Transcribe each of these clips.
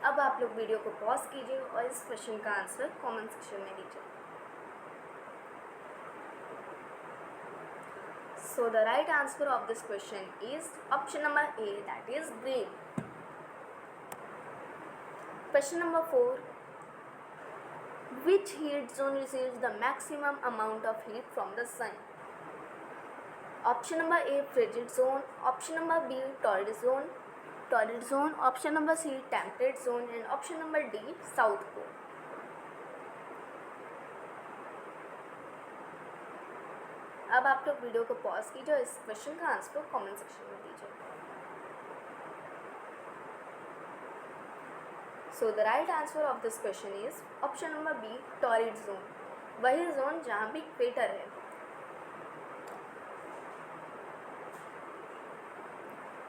अब आप लोग वीडियो को पॉज कीजिए और इस क्वेश्चन का आंसर कमेंट सेक्शन में दीजिए। So the right answer of this question is option number A, that is green. Question number 4. Which heat zone receives the maximum amount of heat from the sun? Option number A, frigid zone. Option number B, torrid zone. Option number C, temperate zone, and option number D, south pole. अब आप लोग video को pause कीजिए और इस question का answer comment section में दीजिए। So the right answer of this question is option number B, torrid zone. वही जोन जहाँ भी इक्वेटर है।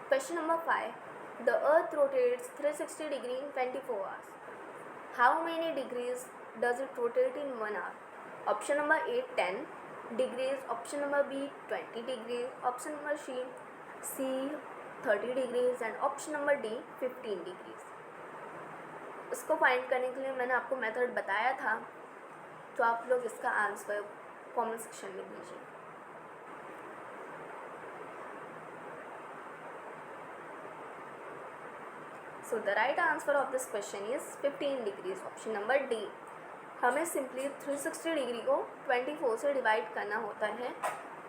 Question number 5. The earth rotates 360 degree in 24 hours. How many degrees does it rotate in 1 hour? Option number A, 10 degrees. Option number B, 20 degrees. Option number C, 30 degrees. And option number D, 15 degrees. इसको find करने के लिए मैंने आपको method बताया था, तो आप लोग इसका आंसर कमेंट सेक्शन में दीजिए। So the right answer of this question is 15 degrees. Option number D. हमें सिंपली 360 डिग्री को 24 से डिवाइड करना होता है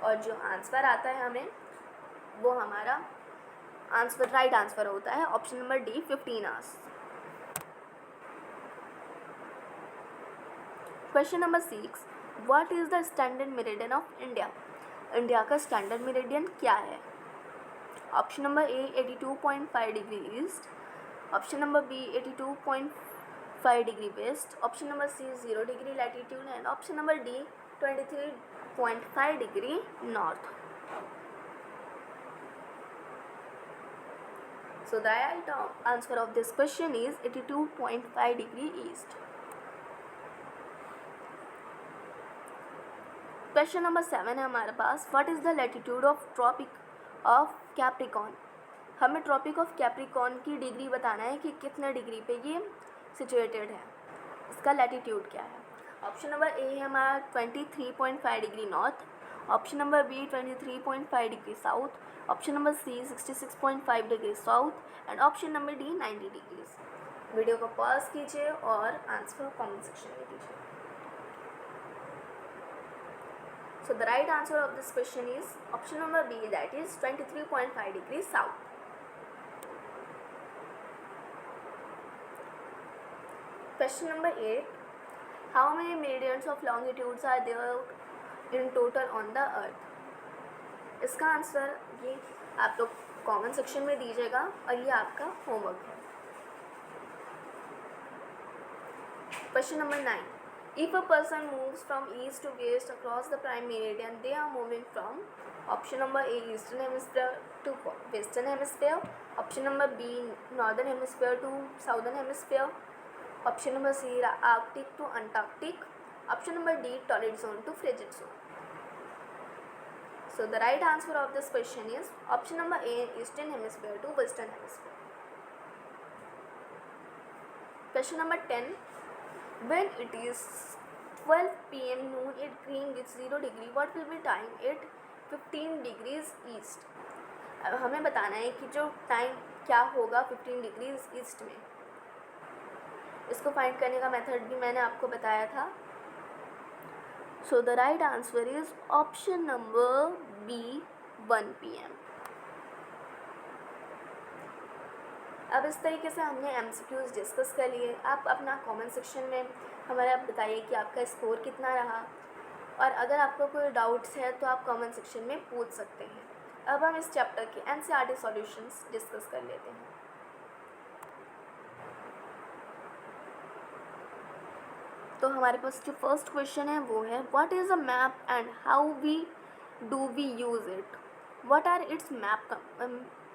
और जो आंसर आता है हमें वो हमारा आंसर राइट आंसर होता है option number D, 15 hours. Question number 6. What is the standard meridian of India? India का स्टैंडर्ड मेरिडियन क्या है? Option number A, 82.5 degree east. Option number B, 82.5 degree west. Option number C, 0 degree latitude. And option number D, 23.5 degree north. So the right answer of this question is 82.5 degree east. Question number 7 है हमारे पास. What is the latitude of Tropic of Capricorn? हमें Tropic of Capricorn की degree बताना है कि कितने degree पे ये सिचुएटेड है, इसका लैटिट्यूड क्या है. ऑप्शन नंबर ए है हमारा 23.5 degree north. Option number B, 23.5 degree south. Option number C, 66.5 degree south. And option number D, 90 degrees. Video को पॉज कीजिए और आंसर कमेंट सेक्शन में दीजिए. So the right answer of this question is option number B, that is 23.5 degrees south. Question number 8. How many meridians of longitudes are there in total on the earth? इसका answer ये आप लोग comment section में दीजिएगा और ये आपका homework है. Question number 9. If a person moves from east to west across the prime meridian, they are moving from option number A, eastern hemisphere to western hemisphere. Option number B, northern hemisphere to southern hemisphere. Option number C, Arctic to Antarctic. Option number D, torrid zone to frigid zone. So the right answer of this question is option number A, eastern hemisphere to western hemisphere. Question number 10. When it is 12 p.m. noon at Greenwich 0 degree, what will be time at 15 degrees east? अब हमें बताना है कि जो time क्या होगा 15 degrees east में. इसको फाइंड करने का मेथड भी मैंने आपको बताया था. So the right answer is option number B, 1 p.m. अब इस तरीके से हमने MCQs डिस्कस कर लिए. आप अपना कमेंट सेक्शन में हमारा बताइए कि आपका स्कोर कितना रहा, और अगर आपको कोई डाउट्स है तो आप कमेंट सेक्शन में पूछ सकते हैं. अब हम इस चैप्टर के NCERT सॉल्यूशंस डिस्कस कर लेते हैं. तो हमारे पास जो फर्स्ट क्वेश्चन है वो है what is a map and how do we use it? What are its map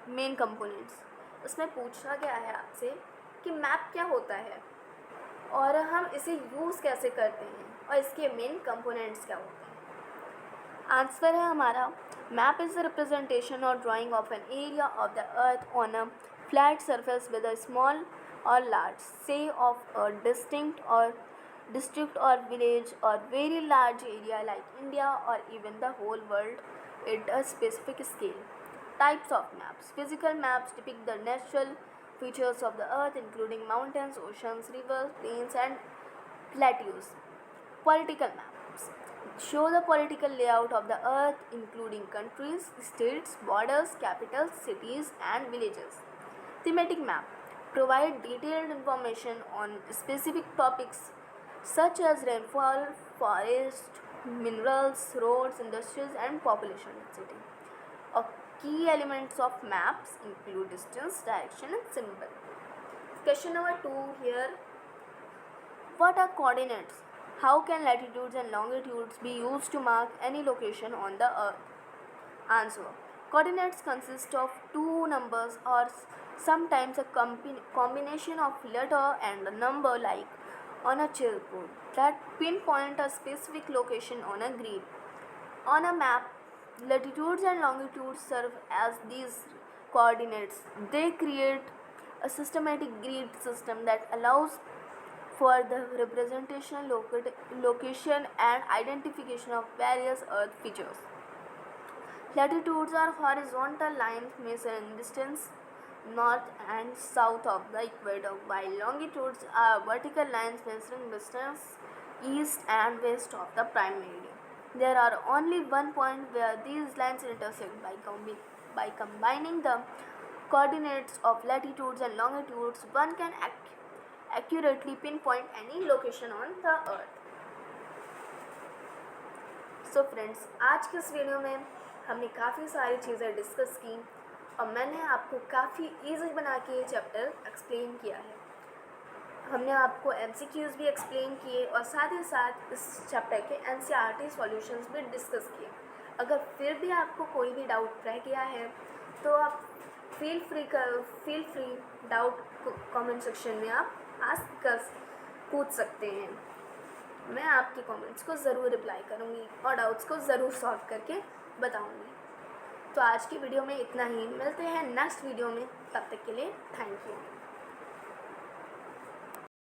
main components? इसमें पूछा गया है आपसे कि मैप क्या होता है और हम इसे यूज़ कैसे करते हैं और इसके मेन कंपोनेंट्स क्या होते हैं. आंसर है हमारा मैप इज़ द रिप्रेजेंटेशन और drying of an area of the earth on a flat surface with a small or large, say of a distinct or district or village or very large area like India or even the whole world at a specific scale. Types of maps. Physical maps depict the natural features of the earth including mountains, oceans, rivers, plains and plateaus. Political maps show the political layout of the earth including countries, states, borders, capitals, cities and villages. Thematic map provide detailed information on specific topics such as rainfall, forest, minerals, roads, industries and population density. A key elements of maps include distance, direction and symbol. Question number 2 here. What are coordinates? How can latitudes and longitudes be used to mark any location on the earth? Answer. Coordinates consist of two numbers or sometimes a combination of letter and a number like on a chessboard that pinpoint a specific location on a grid. On a map, latitudes and longitudes serve as these coordinates. They create a systematic grid system that allows for the representation, location and identification of various earth features. Latitudes are horizontal lines measuring distance north and south of the equator, while longitudes are vertical lines measuring distance east and west of the prime meridian. There are only one point where these lines intersect. By combining the coordinates of latitudes and longitudes, one can accurately pinpoint any location on the earth. So friends, आज के इस video में हमने काफ़ी सारी चीज़ें discuss की और मैंने आपको काफ़ी ईजी बना के ये चैप्टर एक्सप्लेन किया है. हमने आपको MCQs भी एक्सप्लेन किए और साथ ही साथ इस चैप्टर के NCERT सॉल्यूशंस भी डिस्कस किए. अगर फिर भी आपको कोई भी डाउट रह गया है तो आप feel free doubt comment section में आप आस्क कर पूछ सकते हैं. मैं आपके कमेंट्स को ज़रूर रिप्लाई करूँगी और डाउट्स को ज़रूर सॉल्व करके बताऊँगी. तो आज की वीडियो में इतना ही. मिलते हैं नेक्स्ट वीडियो में. तब तक के लिए थैंक यू.